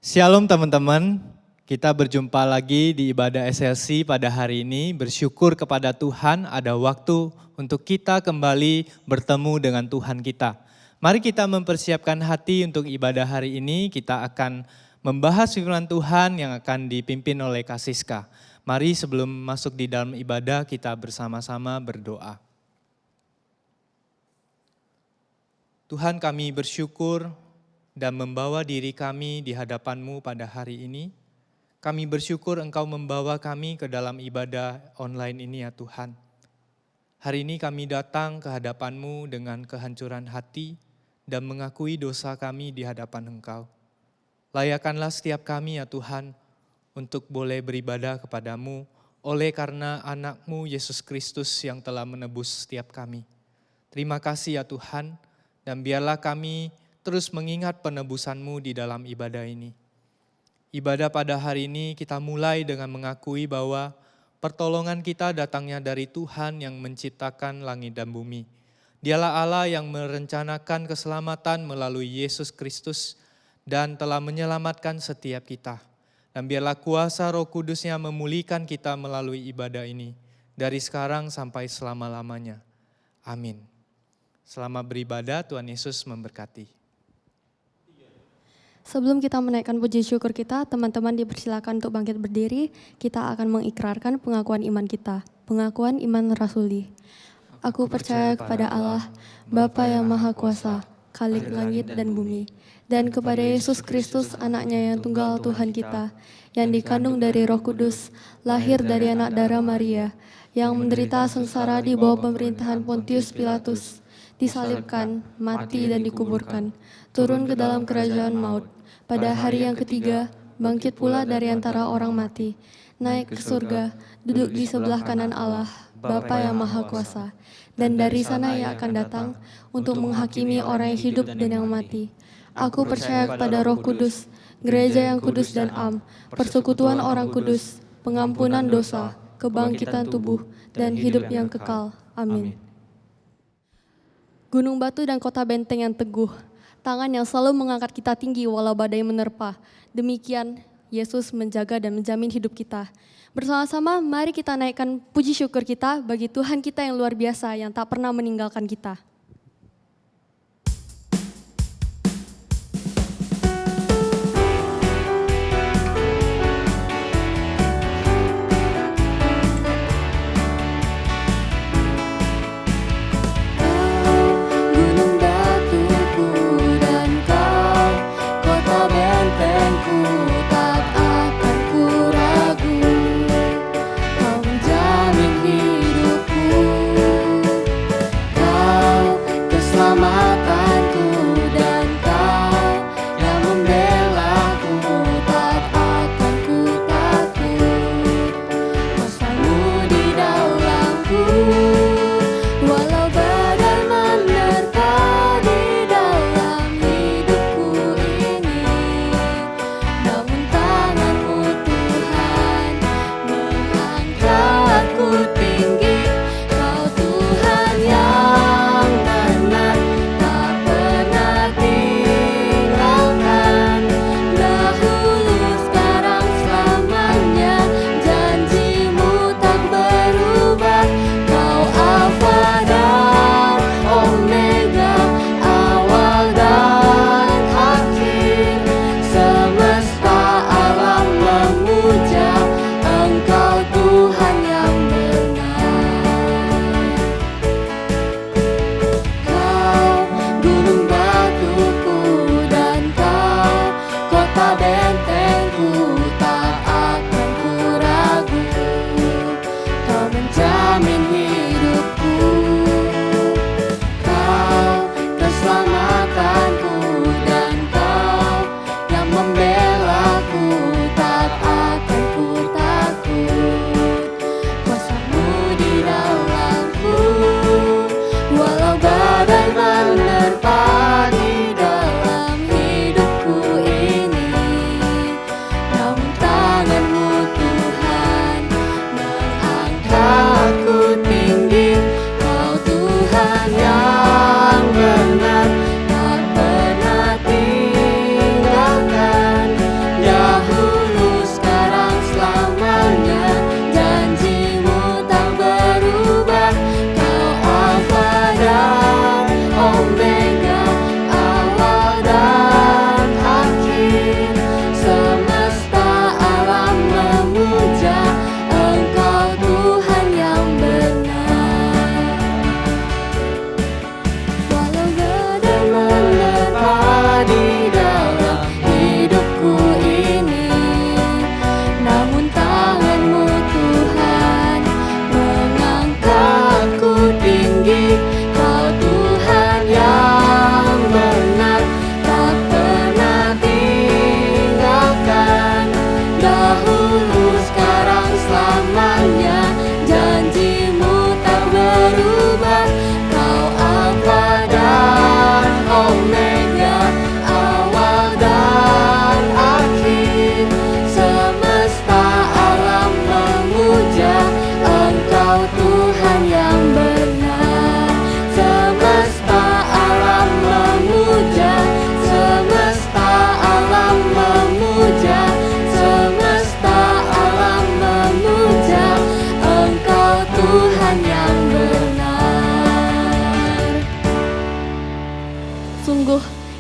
Shalom teman-teman, kita berjumpa lagi di ibadah SLC pada hari ini. Bersyukur kepada Tuhan ada waktu untuk kita kembali bertemu dengan Tuhan kita. Mari kita mempersiapkan hati untuk ibadah hari ini. Kita akan membahas firman Tuhan yang akan dipimpin oleh Kak Siska. Mari sebelum masuk di dalam ibadah kita bersama-sama berdoa. Tuhan, kami bersyukur dan membawa diri kami di hadapan-Mu pada hari ini. Kami bersyukur Engkau membawa kami ke dalam ibadah online ini ya Tuhan. Hari ini kami datang ke hadapan-Mu dengan kehancuran hati dan mengakui dosa kami di hadapan Engkau. Layakanlah setiap kami ya Tuhan untuk boleh beribadah kepadamu oleh karena anak-Mu Yesus Kristus yang telah menebus setiap kami. Terima kasih ya Tuhan, dan biarlah kami terus mengingat penebusan-Mu di dalam ibadah ini. Ibadah pada hari ini kita mulai dengan mengakui bahwa pertolongan kita datangnya dari Tuhan yang menciptakan langit dan bumi. Dialah Allah yang merencanakan keselamatan melalui Yesus Kristus dan telah menyelamatkan setiap kita. Dan biarlah kuasa Roh Kudus-Nya memulihkan kita melalui ibadah ini dari sekarang sampai selama-lamanya. Amin. Selamat beribadah, Tuhan Yesus memberkati. Sebelum kita menaikkan puji syukur kita, teman-teman dipersilakan untuk bangkit berdiri. Kita akan mengikrarkan pengakuan iman kita, pengakuan iman rasuli. Aku percaya kepada Allah, Bapa yang Maha Kuasa, Khalik langit dan bumi, dan kepada Yesus Kristus, anaknya yang tunggal Tuhan kita, yang dikandung dari Roh Kudus, lahir dari anak darah Maria, yang menderita sengsara di bawah pemerintahan Pontius Pilatus, disalibkan, mati dan dikuburkan, turun ke dalam kerajaan maut. Pada hari yang ketiga, bangkit pula dari antara orang mati, naik ke surga, duduk di sebelah kanan Allah, Bapa yang Maha Kuasa. Dan dari sana Ia akan datang untuk menghakimi orang yang hidup dan yang mati. Aku percaya kepada Roh Kudus, gereja yang kudus dan am, persekutuan orang kudus, pengampunan dosa, kebangkitan tubuh, dan hidup yang kekal. Amin. Gunung batu dan kota benteng yang teguh, tangan yang selalu mengangkat kita tinggi walau badai menerpa. Demikian Yesus menjaga dan menjamin hidup kita. Bersama-sama mari kita naikkan puji syukur kita bagi Tuhan kita yang luar biasa yang tak pernah meninggalkan kita. Kau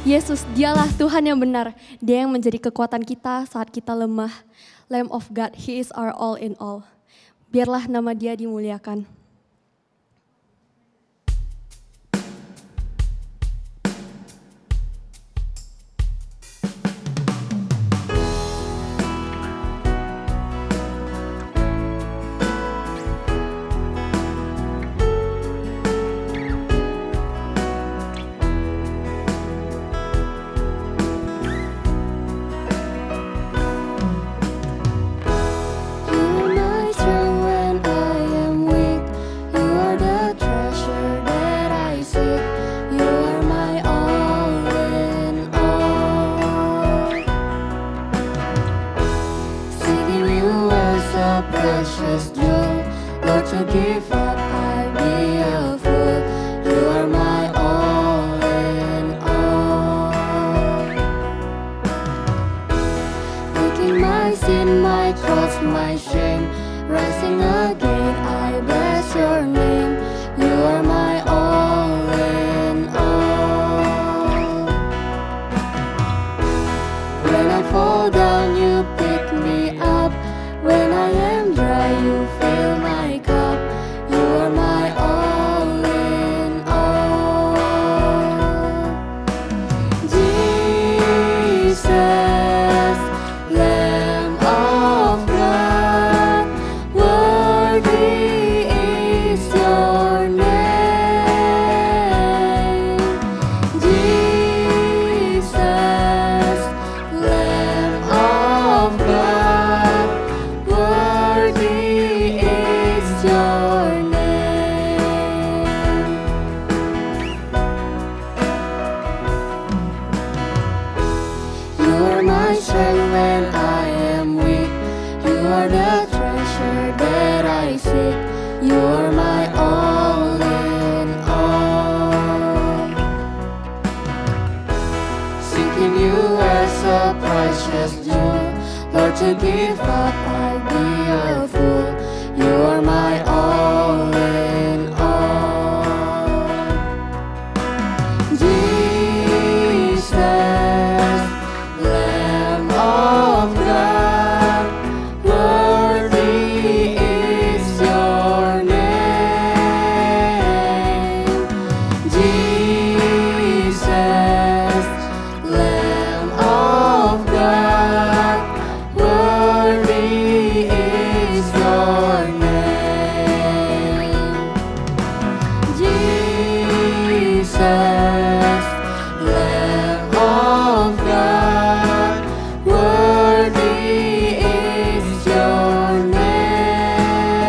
Yesus, dialah Tuhan yang benar. Dia yang menjadi kekuatan kita saat kita lemah. Lamb of God, He is our all in all. Biarlah nama Dia dimuliakan. Precious jewel, Lord, to give up, I'd be a fool. You are my all in all. Taking my sin, my cross, my shame, rising again, I bless your name. You are my all in all. When I fall down, you pick me up. When I am dry, you fill my cup. You are my all in all. Jesus, Lamb of God, worthy is your name. Jesus, Lamb of God, worthy is your name. You are my strength when I am weak. You are the treasure that I seek. You are my all in all. Seeking you as a precious jewel, Lord, to give up, I'd be a fool. You are my all in all. Jesus, Lamb of God, worthy is your name. Jesus, Lamb of God, worthy is your name. Jesus, Lamb of God, worthy is your name.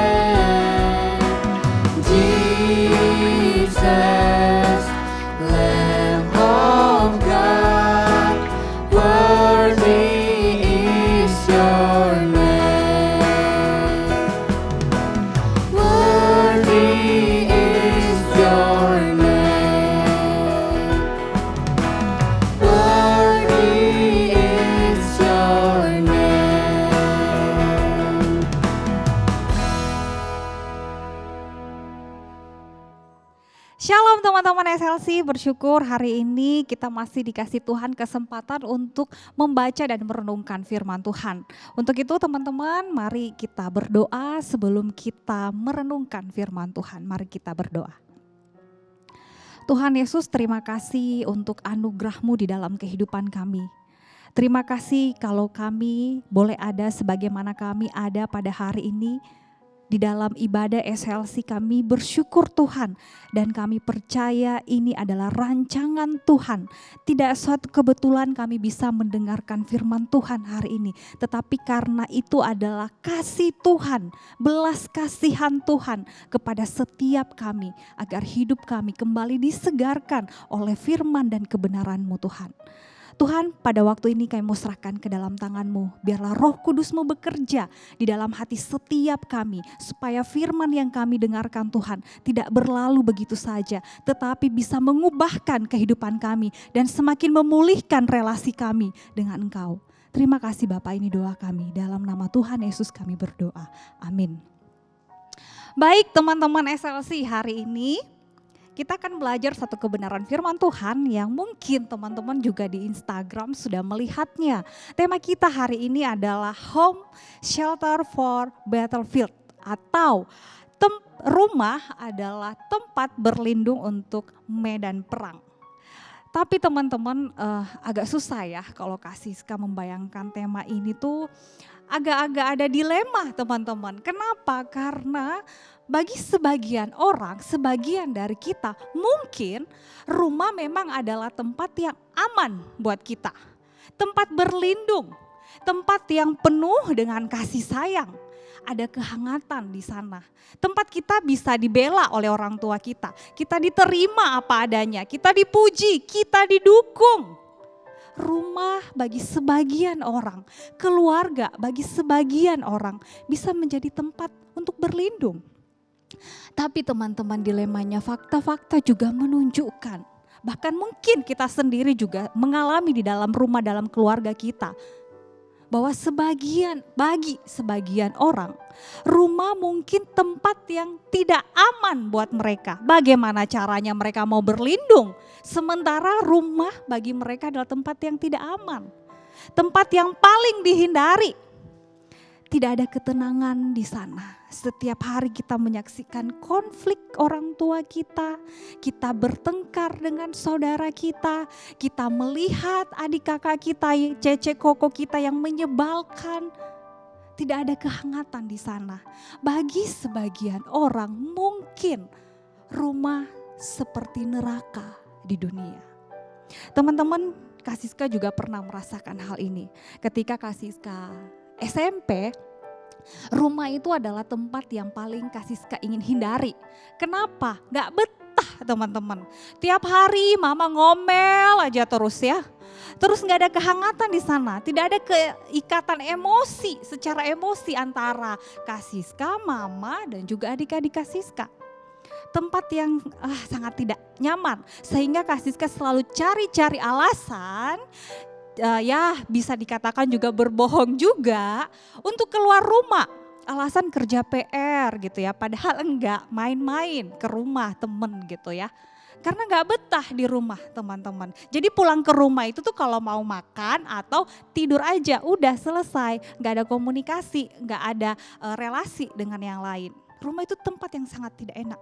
Jesus, Lamb of God, worthy is your name. Worthy is your name. Worthy is your name. Shalom teman-teman SLC, bersyukur hari ini kita masih dikasih Tuhan kesempatan untuk membaca dan merenungkan firman Tuhan. Untuk itu teman-teman, mari kita berdoa sebelum kita merenungkan firman Tuhan. Mari kita berdoa. Tuhan Yesus, terima kasih untuk anugerah-Mu di dalam kehidupan kami. Terima kasih kalau kami boleh ada sebagaimana kami ada pada hari ini. Di dalam ibadah SLC kami bersyukur Tuhan dan kami percaya ini adalah rancangan Tuhan. Tidak suatu kebetulan kami bisa mendengarkan firman Tuhan hari ini. Tetapi karena itu adalah kasih Tuhan, belas kasihan Tuhan kepada setiap kami. Agar hidup kami kembali disegarkan oleh firman dan kebenaran-Mu Tuhan. Tuhan, pada waktu ini kami mau serahkan ke dalam tangan-Mu. Biarlah Roh Kudus-Mu bekerja di dalam hati setiap kami. Supaya firman yang kami dengarkan Tuhan tidak berlalu begitu saja. Tetapi bisa mengubahkan kehidupan kami dan semakin memulihkan relasi kami dengan Engkau. Terima kasih Bapak, ini doa kami. Dalam nama Tuhan Yesus kami berdoa. Amin. Baik teman-teman SLC, hari ini kita akan belajar satu kebenaran firman Tuhan yang mungkin teman-teman juga di Instagram sudah melihatnya. Tema kita hari ini adalah Home Shelter for Battlefield, atau rumah adalah tempat berlindung untuk medan perang. Tapi teman-teman agak susah ya kalau Kak Siska membayangkan tema ini tuh agak-agak ada dilema teman-teman. Kenapa? Karena bagi sebagian orang, sebagian dari kita, mungkin rumah memang adalah tempat yang aman buat kita. Tempat berlindung, tempat yang penuh dengan kasih sayang. Ada kehangatan di sana. Tempat kita bisa dibela oleh orang tua kita. Kita diterima apa adanya, kita dipuji, kita didukung. Rumah bagi sebagian orang, keluarga bagi sebagian orang bisa menjadi tempat untuk berlindung. Tapi teman-teman, dilemanya fakta-fakta juga menunjukkan, bahkan mungkin kita sendiri juga mengalami di dalam rumah, dalam keluarga kita, bahwa bagi sebagian orang, rumah mungkin tempat yang tidak aman buat mereka. Bagaimana caranya mereka mau berlindung? Sementara rumah bagi mereka adalah tempat yang tidak aman. Tempat yang paling dihindari. Tidak ada ketenangan di sana. Setiap hari kita menyaksikan konflik orang tua kita. Kita bertengkar dengan saudara kita. Kita melihat adik kakak kita, cece koko kita yang menyebalkan. Tidak ada kehangatan di sana. Bagi sebagian orang mungkin rumah seperti neraka di dunia. Teman-teman, Kak Siska juga pernah merasakan hal ini. Ketika Kak Siska SMP, rumah itu adalah tempat yang paling Kak Siska ingin hindari. Kenapa? Gak betah teman-teman. Tiap hari mama ngomel aja terus ya. Terus gak ada kehangatan di sana. Tidak ada keikatan emosi, secara emosi antara Kak Siska, mama dan juga adik-adik Kak Siska. Tempat yang sangat tidak nyaman. Sehingga Kak Siska selalu cari-cari alasan, ya bisa dikatakan juga berbohong juga untuk keluar rumah. Alasan kerja PR gitu ya, padahal enggak, main-main ke rumah temen gitu ya. Karena enggak betah di rumah teman-teman. Jadi pulang ke rumah itu tuh kalau mau makan atau tidur aja udah selesai. Enggak ada komunikasi, enggak ada relasi dengan yang lain. Rumah itu tempat yang sangat tidak enak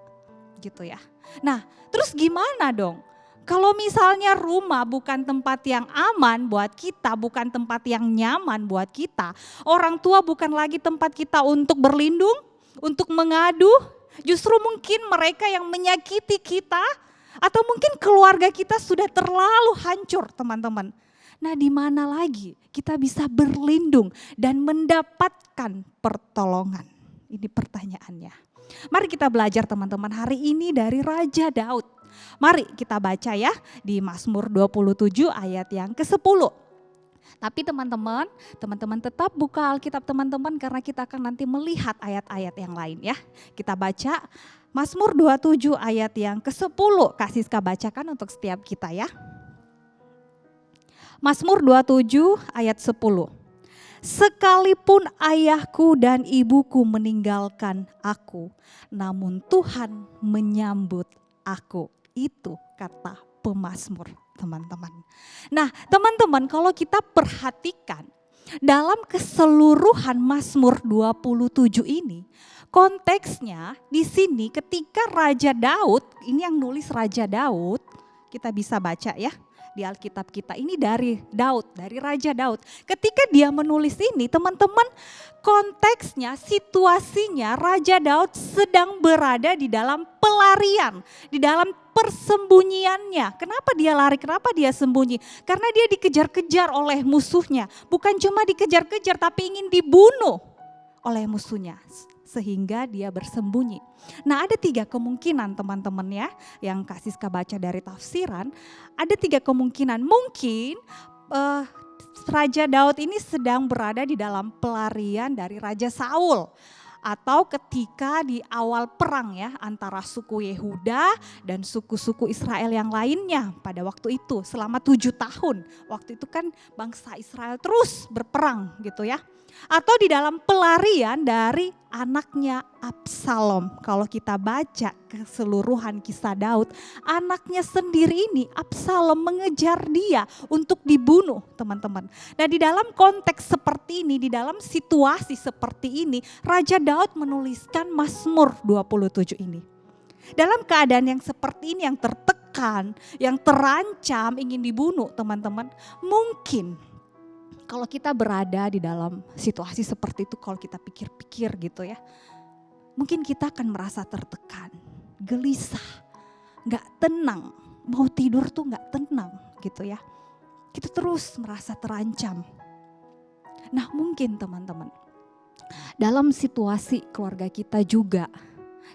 gitu ya. Nah terus gimana dong? Kalau misalnya rumah bukan tempat yang aman buat kita, bukan tempat yang nyaman buat kita, orang tua bukan lagi tempat kita untuk berlindung, untuk mengadu, justru mungkin mereka yang menyakiti kita, atau mungkin keluarga kita sudah terlalu hancur teman-teman. Nah di mana lagi kita bisa berlindung dan mendapatkan pertolongan? Ini pertanyaannya. Mari kita belajar teman-teman hari ini dari Raja Daud. Mari kita baca ya di Mazmur 27 ayat yang ke-10. Tapi teman-teman tetap buka Alkitab teman-teman karena kita akan nanti melihat ayat-ayat yang lain ya. Kita baca Mazmur 27 ayat yang ke-10. Kak Siska bacakan untuk setiap kita ya. Mazmur 27 ayat 10. Sekalipun ayahku dan ibuku meninggalkan aku, namun Tuhan menyambut aku. Itu kata pemazmur teman-teman. Nah teman-teman, kalau kita perhatikan dalam keseluruhan Mazmur 27 ini, konteksnya di sini ketika Raja Daud, ini yang nulis Raja Daud, kita bisa baca ya di Alkitab kita, ini dari Daud, dari Raja Daud. Ketika dia menulis ini teman-teman, konteksnya, situasinya Raja Daud sedang berada di dalam pelarian, di dalam persembunyiannya. Kenapa dia lari, kenapa dia sembunyi? Karena dia dikejar-kejar oleh musuhnya. Bukan cuma dikejar-kejar tapi ingin dibunuh oleh musuhnya. Sehingga dia bersembunyi. Nah ada 3 kemungkinan teman-teman ya, yang Kak Siska baca dari tafsiran. Ada 3 kemungkinan, mungkin Raja Daud ini sedang berada di dalam pelarian dari Raja Saul. Atau ketika di awal perang ya antara suku Yehuda dan suku-suku Israel yang lainnya pada waktu itu selama 7 tahun. Waktu itu kan bangsa Israel terus berperang gitu ya. Atau di dalam pelarian dari anaknya Absalom. Kalau kita baca keseluruhan kisah Daud, anaknya sendiri ini Absalom mengejar dia untuk dibunuh, teman-teman. Nah, di dalam konteks seperti ini, di dalam situasi seperti ini, Raja Daud menuliskan Mazmur 27 ini. Dalam keadaan yang seperti ini, yang tertekan, yang terancam, ingin dibunuh, teman-teman, mungkin kalau kita berada di dalam situasi seperti itu, kalau kita pikir-pikir gitu ya, mungkin kita akan merasa tertekan, gelisah, gak tenang, mau tidur tuh gak tenang gitu ya. Kita terus merasa terancam. Nah, mungkin teman-teman, dalam situasi keluarga kita juga,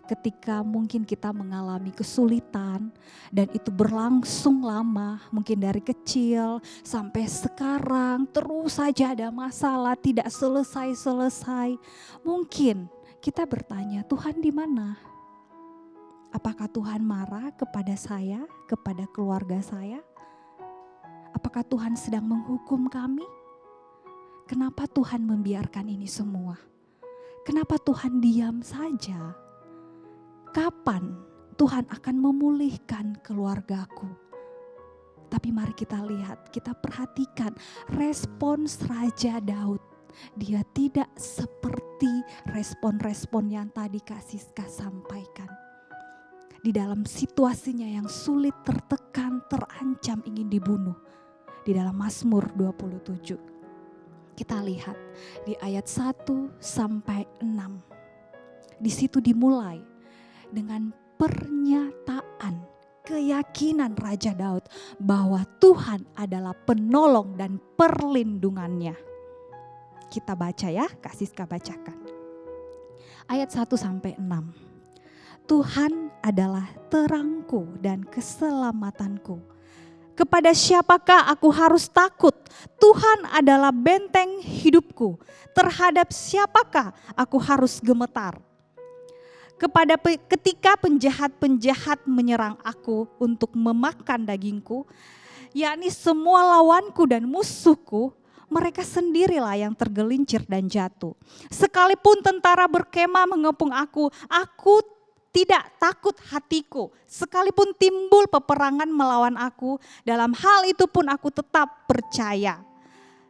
ketika mungkin kita mengalami kesulitan dan itu berlangsung lama, mungkin dari kecil sampai sekarang terus saja ada masalah, tidak selesai-selesai. Mungkin kita bertanya, Tuhan di mana? Apakah Tuhan marah kepada saya, kepada keluarga saya? Apakah Tuhan sedang menghukum kami? Kenapa Tuhan membiarkan ini semua? Kenapa Tuhan diam saja? Kapan Tuhan akan memulihkan keluargaku? Tapi mari kita lihat, kita perhatikan respons Raja Daud. Dia tidak seperti respon-respon yang tadi Kak Siska sampaikan. Di dalam situasinya yang sulit, tertekan, terancam, ingin dibunuh. Di dalam Mazmur 27. Kita lihat di ayat 1 sampai 6. Di situ dimulai dengan pernyataan keyakinan Raja Daud bahwa Tuhan adalah penolong dan perlindungannya. Kita baca ya, Kak Siska bacakan. Ayat 1 sampai 6. Tuhan adalah terangku dan keselamatanku. Kepada siapakah aku harus takut? Tuhan adalah benteng hidupku. Terhadap siapakah aku harus gemetar? Ketika penjahat-penjahat menyerang aku untuk memakan dagingku, yakni semua lawanku dan musuhku, mereka sendirilah yang tergelincir dan jatuh. Sekalipun tentara berkemah mengepung aku tidak takut hatiku. Sekalipun timbul peperangan melawan aku, dalam hal itu pun aku tetap percaya.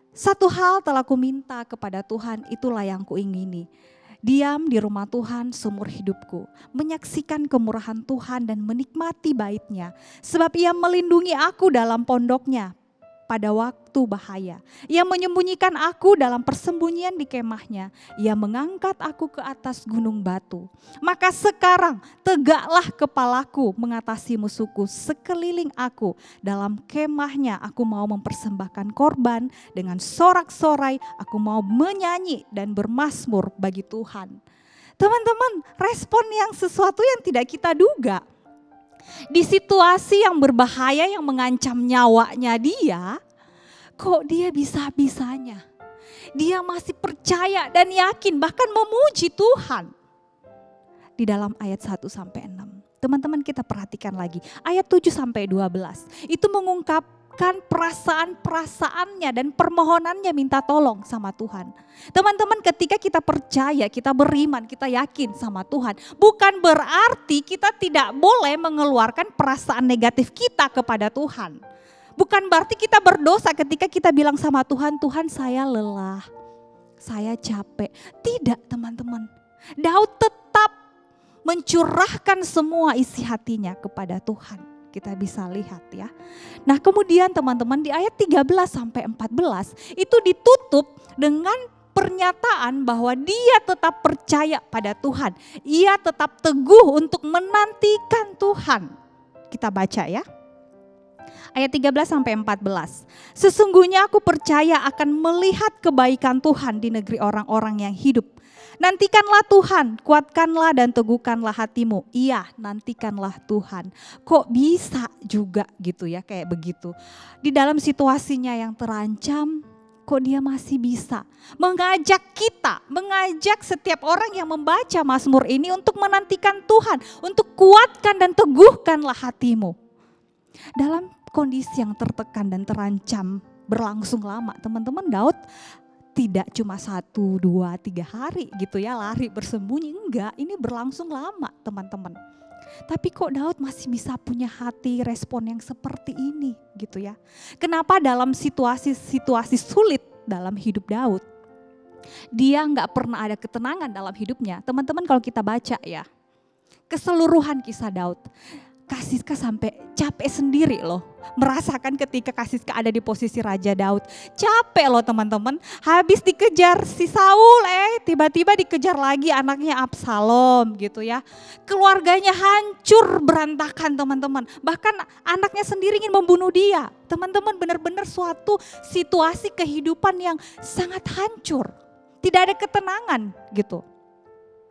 Satu hal telah kuminta kepada Tuhan, itulah yang kuingini. Diam di rumah Tuhan seumur hidupku, menyaksikan kemurahan Tuhan dan menikmati bait-Nya. Sebab Ia melindungi aku dalam pondoknya pada waktu bahaya. Ia menyembunyikan aku dalam persembunyian di kemahnya. Ia mengangkat aku ke atas gunung batu. Maka sekarang tegaklah kepalaku mengatasi musuhku sekeliling aku. Dalam kemahnya aku mau mempersembahkan korban dengan sorak-sorai. Aku mau menyanyi dan bermazmur bagi Tuhan. Teman-teman, respon yang sesuatu yang tidak kita duga. Di situasi yang berbahaya yang mengancam nyawanya dia, kok dia bisa-bisanya. Dia masih percaya dan yakin, bahkan memuji Tuhan. Di dalam ayat 1 sampai 6. Teman-teman kita perhatikan lagi. Ayat 7 sampai 12. Itu mengungkapkan perasaan-perasaannya dan permohonannya minta tolong sama Tuhan. Teman-teman ketika kita percaya, kita beriman, kita yakin sama Tuhan. Bukan berarti kita tidak boleh mengeluarkan perasaan negatif kita kepada Tuhan. Bukan berarti kita berdosa ketika kita bilang sama Tuhan, Tuhan saya lelah, saya capek. Tidak teman-teman. Daud tetap mencurahkan semua isi hatinya kepada Tuhan. Kita bisa lihat ya. Nah kemudian teman-teman di ayat 13 sampai 14 itu ditutup dengan pernyataan bahwa dia tetap percaya pada Tuhan. Ia tetap teguh untuk menantikan Tuhan. Kita baca ya. Ayat 13 sampai 14. Sesungguhnya aku percaya akan melihat kebaikan Tuhan di negeri orang-orang yang hidup. Nantikanlah Tuhan, kuatkanlah dan teguhkanlah hatimu. Iya, nantikanlah Tuhan. Kok bisa juga gitu ya kayak begitu. Di dalam situasinya yang terancam, kok dia masih bisa mengajak kita, mengajak setiap orang yang membaca Mazmur ini untuk menantikan Tuhan, untuk kuatkan dan teguhkanlah hatimu. Dalam kondisi yang tertekan dan terancam berlangsung lama, teman-teman, Daud tidak cuma 1, 2, 3 hari gitu ya lari bersembunyi. Enggak, ini berlangsung lama teman-teman. Tapi kok Daud masih bisa punya hati respon yang seperti ini gitu ya. Kenapa dalam situasi-situasi sulit dalam hidup Daud, dia nggak pernah ada ketenangan dalam hidupnya. Teman-teman kalau kita baca ya, keseluruhan kisah Daud, Kasiska sampai capek sendiri loh. Merasakan ketika Kasiska ada di posisi Raja Daud. Capek loh teman-teman. Habis dikejar si Saul, tiba-tiba dikejar lagi anaknya Absalom gitu ya. Keluarganya hancur berantakan teman-teman. Bahkan anaknya sendiri ingin membunuh dia. Teman-teman benar-benar suatu situasi kehidupan yang sangat hancur. Tidak ada ketenangan gitu.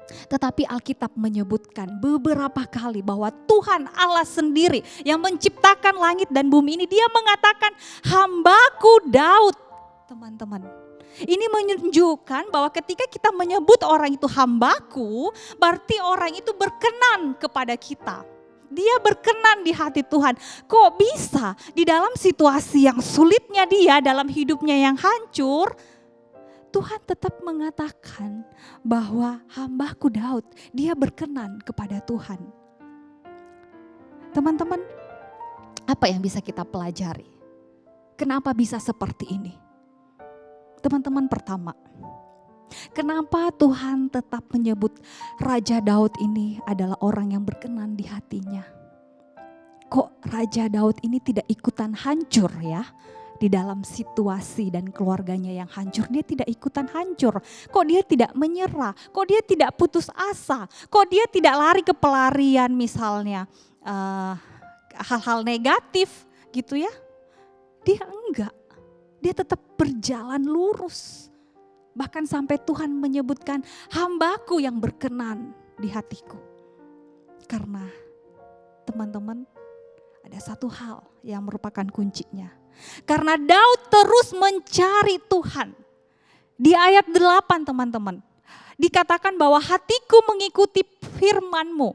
Tetapi Alkitab menyebutkan beberapa kali bahwa Tuhan Allah sendiri yang menciptakan langit dan bumi ini, dia mengatakan hambaku Daud. Teman-teman, ini menunjukkan bahwa ketika kita menyebut orang itu hambaku, berarti orang itu berkenan kepada kita. Dia berkenan di hati Tuhan. Kok bisa di dalam situasi yang sulitnya dia, dalam hidupnya yang hancur, Tuhan tetap mengatakan bahwa hambaku Daud, dia berkenan kepada Tuhan. Teman-teman, apa yang bisa kita pelajari? Kenapa bisa seperti ini? Teman-teman, pertama, kenapa Tuhan tetap menyebut Raja Daud ini adalah orang yang berkenan di hatinya? Kok Raja Daud ini tidak ikutan hancur ya? Di dalam situasi dan keluarganya yang hancur, dia tidak ikutan hancur. Kok dia tidak menyerah? Kok dia tidak putus asa? Kok dia tidak lari ke pelarian misalnya hal-hal negatif gitu ya? Dia enggak. Dia tetap berjalan lurus. Bahkan sampai Tuhan menyebutkan hambaku yang berkenan di hatiku. Karena teman-teman, ada satu hal yang merupakan kuncinya. Karena Daud terus mencari Tuhan. Di ayat 8 teman-teman, dikatakan bahwa hatiku mengikuti firman-Mu.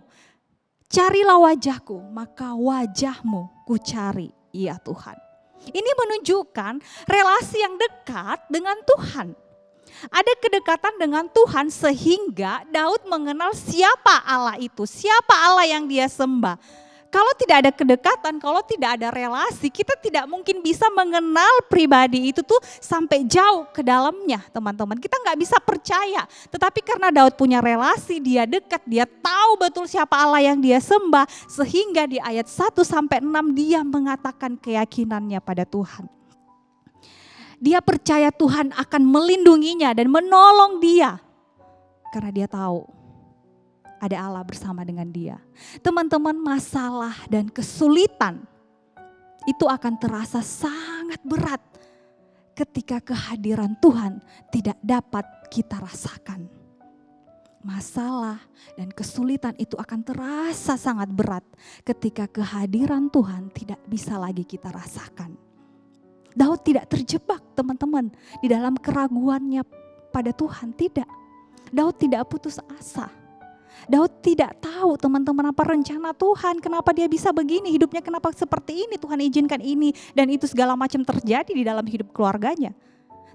Carilah wajahku, maka wajah-Mu ku cari, ya Tuhan. Ini menunjukkan relasi yang dekat dengan Tuhan. Ada kedekatan dengan Tuhan sehingga Daud mengenal siapa Allah itu, siapa Allah yang dia sembah. Kalau tidak ada kedekatan, kalau tidak ada relasi, kita tidak mungkin bisa mengenal pribadi itu tuh sampai jauh ke dalamnya teman-teman. Kita nggak bisa percaya, tetapi karena Daud punya relasi, dia dekat, dia tahu betul siapa Allah yang dia sembah. Sehingga di ayat 1-6 dia mengatakan keyakinannya pada Tuhan. Dia percaya Tuhan akan melindunginya dan menolong dia. Karena dia tahu ada Allah bersama dengan dia. Teman-teman, masalah dan kesulitan itu akan terasa sangat berat ketika kehadiran Tuhan tidak dapat kita rasakan. Masalah dan kesulitan itu akan terasa sangat berat ketika kehadiran Tuhan tidak bisa lagi kita rasakan. Daud tidak terjebak teman-teman di dalam keraguannya pada Tuhan, tidak. Daud tidak putus asa. Daud tidak tahu teman-teman apa rencana Tuhan, kenapa dia bisa begini, hidupnya kenapa seperti ini, Tuhan izinkan ini dan itu segala macam terjadi di dalam hidup keluarganya.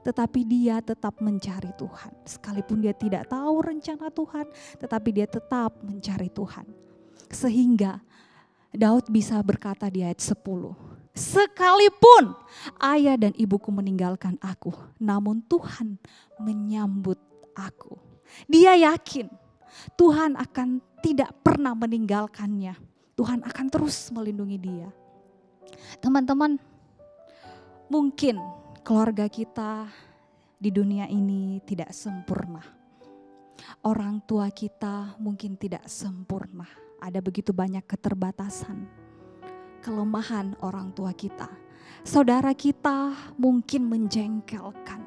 Tetapi dia tetap mencari Tuhan. Sekalipun dia tidak tahu rencana Tuhan, tetapi dia tetap mencari Tuhan. Sehingga Daud bisa berkata di ayat 10, sekalipun ayah dan ibuku meninggalkan aku, namun Tuhan menyambut aku. Dia yakin Tuhan akan tidak pernah meninggalkannya. Tuhan akan terus melindungi dia. Teman-teman, mungkin keluarga kita di dunia ini tidak sempurna. Orang tua kita mungkin tidak sempurna. Ada begitu banyak keterbatasan, kelemahan orang tua kita. Saudara kita mungkin menjengkelkan.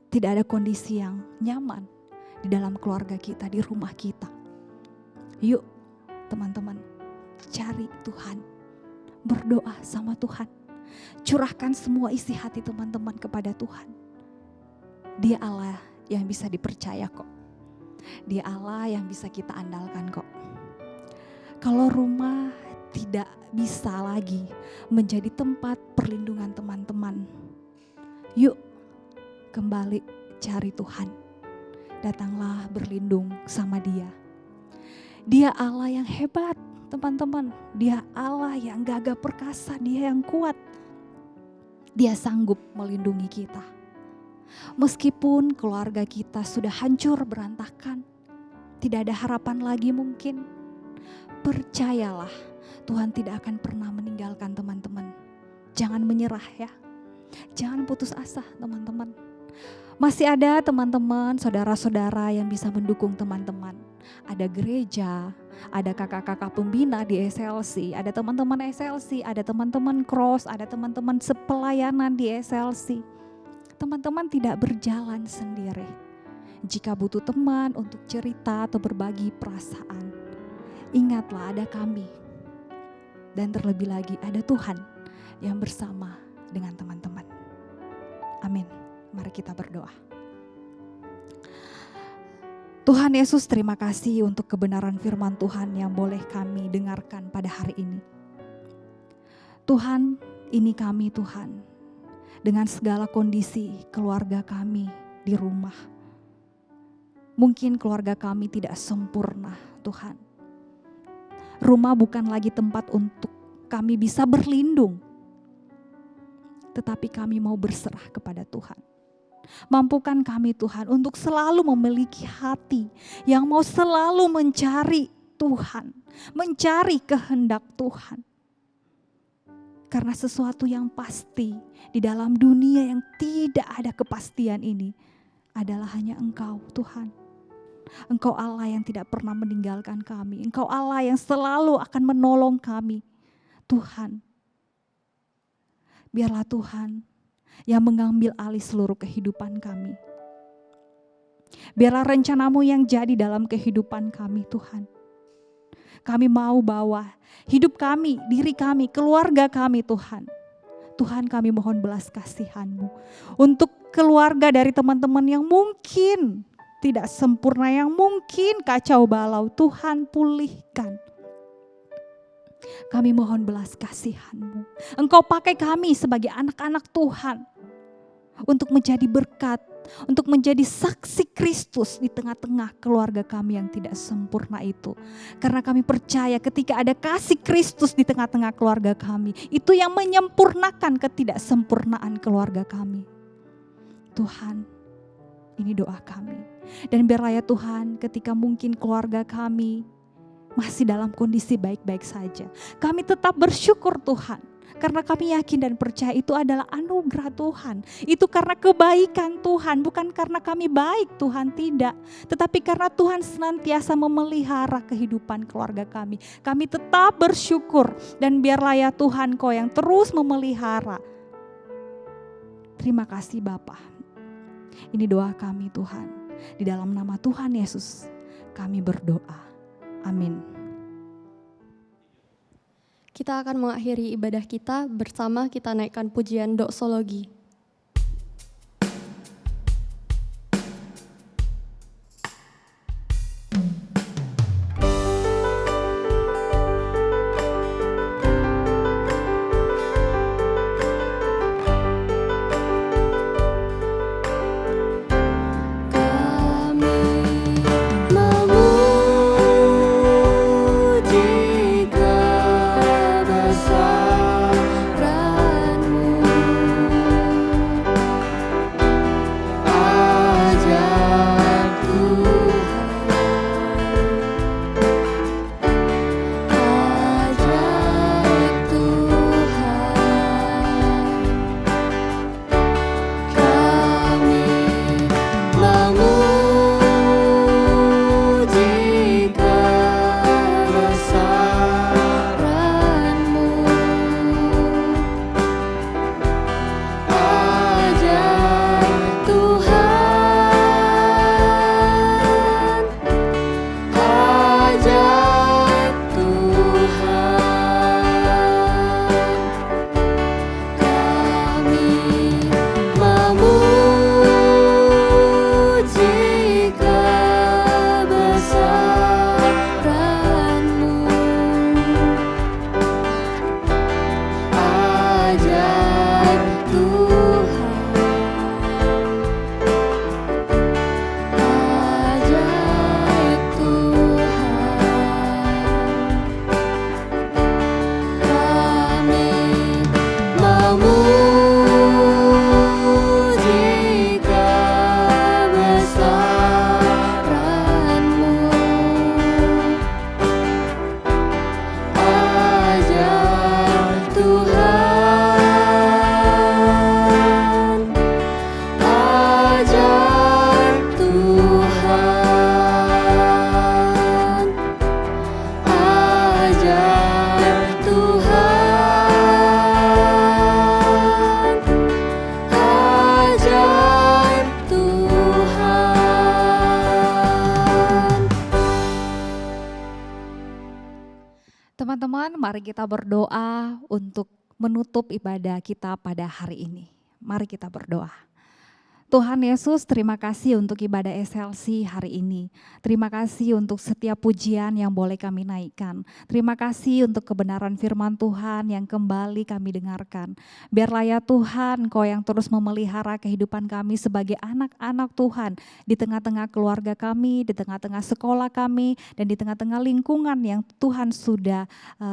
Tidak ada kondisi yang nyaman di dalam keluarga kita, di rumah kita. Yuk teman-teman, cari Tuhan. Berdoa sama Tuhan. Curahkan semua isi hati teman-teman kepada Tuhan. Dia Allah yang bisa dipercaya kok. Dia Allah yang bisa kita andalkan kok. Kalau rumah tidak bisa lagi menjadi tempat perlindungan teman-teman, yuk kembali cari Tuhan. Datanglah berlindung sama Dia. Dia Allah yang hebat, teman-teman. Dia Allah yang gagah perkasa, Dia yang kuat. Dia sanggup melindungi kita. Meskipun keluarga kita sudah hancur berantakan, tidak ada harapan lagi mungkin, percayalah Tuhan tidak akan pernah meninggalkan teman-teman. Jangan menyerah ya. Jangan putus asa teman-teman. Masih ada teman-teman, saudara-saudara yang bisa mendukung teman-teman. Ada gereja, ada kakak-kakak pembina di SLC, ada teman-teman SLC, ada teman-teman cross, ada teman-teman sepelayanan di SLC. Teman-teman tidak berjalan sendiri. Jika butuh teman untuk cerita atau berbagi perasaan, ingatlah ada kami. Dan terlebih lagi ada Tuhan yang bersama dengan teman-teman. Amin. Mari kita berdoa. Tuhan Yesus, terima kasih untuk kebenaran firman Tuhan yang boleh kami dengarkan pada hari ini. Tuhan, ini kami Tuhan, dengan segala kondisi keluarga kami di rumah. Mungkin keluarga kami tidak sempurna Tuhan. Rumah bukan lagi tempat untuk kami bisa berlindung. Tetapi kami mau berserah kepada Tuhan. Mampukan kami Tuhan untuk selalu memiliki hati yang mau selalu mencari Tuhan. Mencari kehendak Tuhan. Karena sesuatu yang pasti di dalam dunia yang tidak ada kepastian ini adalah hanya Engkau Tuhan. Engkau Allah yang tidak pernah meninggalkan kami. Engkau Allah yang selalu akan menolong kami. Tuhan, biarlah Tuhan yang mengambil alih seluruh kehidupan kami. Biarlah rencana-Mu yang jadi dalam kehidupan kami Tuhan. Kami mau bawa hidup kami, diri kami, keluarga kami Tuhan. Tuhan, kami mohon belas kasihan-Mu untuk keluarga dari teman-teman yang mungkin tidak sempurna, yang mungkin kacau balau. Tuhan, pulihkan. Kami mohon belas kasihan-Mu. Engkau pakai kami sebagai anak-anak Tuhan untuk menjadi berkat, untuk menjadi saksi Kristus di tengah-tengah keluarga kami yang tidak sempurna itu. Karena kami percaya ketika ada kasih Kristus di tengah-tengah keluarga kami, itu yang menyempurnakan ketidaksempurnaan keluarga kami. Tuhan, ini doa kami. Dan biarlah ya Tuhan, ketika mungkin keluarga kami masih dalam kondisi baik-baik saja, kami tetap bersyukur Tuhan. Karena kami yakin dan percaya itu adalah anugerah Tuhan. Itu karena kebaikan Tuhan, bukan karena kami baik Tuhan, tidak. Tetapi karena Tuhan senantiasa memelihara kehidupan keluarga kami. Kami tetap bersyukur dan biarlah ya Tuhan Kau yang terus memelihara. Terima kasih Bapa. Ini doa kami Tuhan. Di dalam nama Tuhan Yesus kami berdoa. Amin. Kita akan mengakhiri ibadah kita bersama kita naikkan pujian doksologi. Kebesaran-Mu teman-teman, mari kita berdoa untuk menutup ibadah kita pada hari ini. Mari kita berdoa. Tuhan Yesus, terima kasih untuk ibadah SLC hari ini. Terima kasih untuk setiap pujian yang boleh kami naikkan. Terima kasih untuk kebenaran firman Tuhan yang kembali kami dengarkan. Biarlah ya Tuhan, Engkau yang terus memelihara kehidupan kami sebagai anak-anak Tuhan di tengah-tengah keluarga kami, di tengah-tengah sekolah kami, dan di tengah-tengah lingkungan yang Tuhan sudah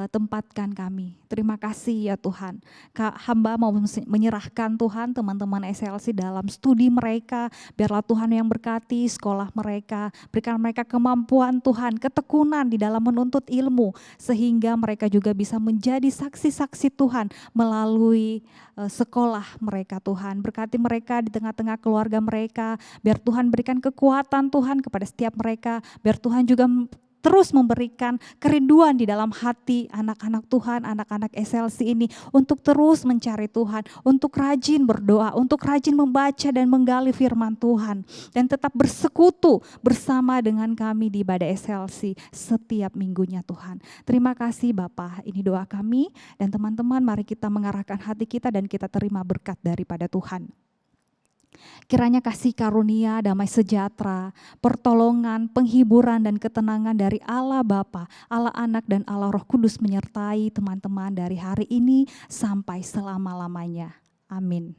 tempatkan kami. Terima kasih ya Tuhan. Hamba mau menyerahkan Tuhan teman-teman SLC dalam studi mereka, biarlah Tuhan yang berkati sekolah mereka, berikan mereka kemampuan Tuhan, ketekunan di dalam menuntut ilmu, sehingga mereka juga bisa menjadi saksi-saksi Tuhan melalui sekolah mereka Tuhan. Berkati mereka di tengah-tengah keluarga mereka, biar Tuhan berikan kekuatan Tuhan kepada setiap mereka, biar Tuhan juga terus memberikan kerinduan di dalam hati anak-anak Tuhan, anak-anak SLC ini untuk terus mencari Tuhan, untuk rajin berdoa, untuk rajin membaca dan menggali firman Tuhan, dan tetap bersekutu bersama dengan kami di ibadah SLC setiap minggunya Tuhan. Terima kasih Bapa, ini doa kami, dan teman-teman mari kita mengarahkan hati kita dan kita terima berkat daripada Tuhan. Kiranya kasih karunia, damai sejahtera, pertolongan, penghiburan dan ketenangan dari Allah Bapa, Allah Anak dan Allah Roh Kudus menyertai teman-teman dari hari ini sampai selama-lamanya. Amin.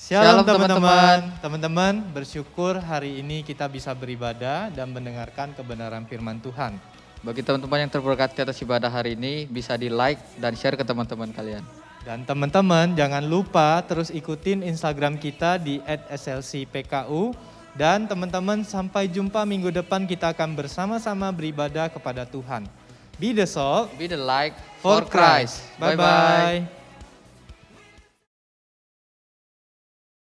Shalom teman-teman. Teman-teman, bersyukur hari ini kita bisa beribadah dan mendengarkan kebenaran firman Tuhan. Bagi teman-teman yang terberkati atas ibadah hari ini, bisa di like dan share ke teman-teman kalian. Dan teman-teman jangan lupa terus ikutin Instagram kita di @slcpku. Dan teman-teman sampai jumpa minggu depan, kita akan bersama-sama beribadah kepada Tuhan. Be the salt, Be the light for Christ. Bye-bye.